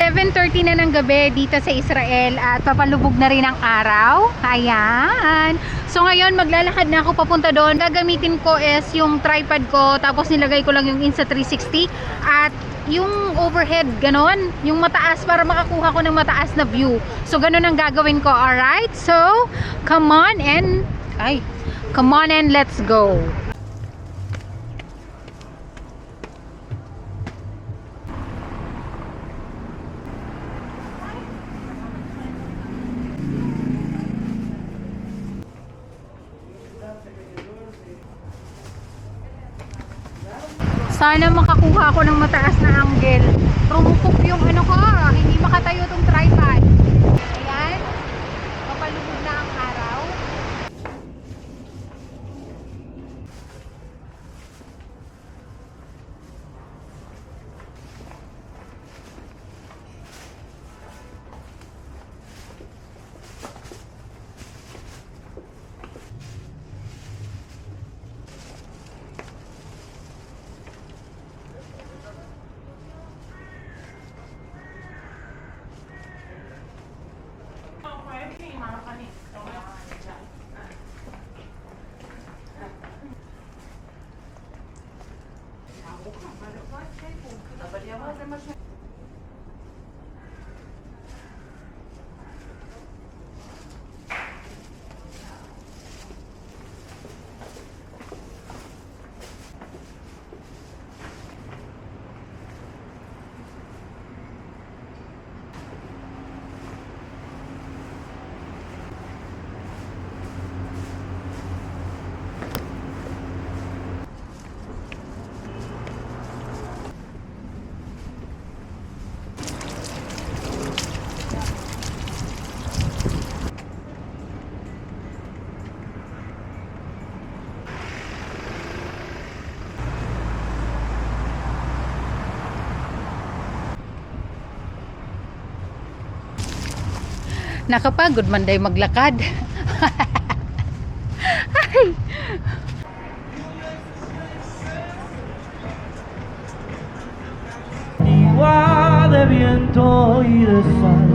7:30 na ng gabi dito sa Israel at papalubog na rin ang araw. Ayan. So ngayon maglalakad na ako papunta doon. Gagamitin ko is yung tripod ko, tapos nilagay ko lang yung Insta360 at yung overhead, ganon, yung mataas para makakuha ko ng mataas na view. So ganon ang gagawin ko. Alright, so come on and let's go. Sana makakuha ako ng mataas na angle. Rumukok yung ano ko, hindi makatayo tong tripod. Ayan, papalubog na ang araw. Nakapagod man day maglakad. Ay. Igual de viento y de sal.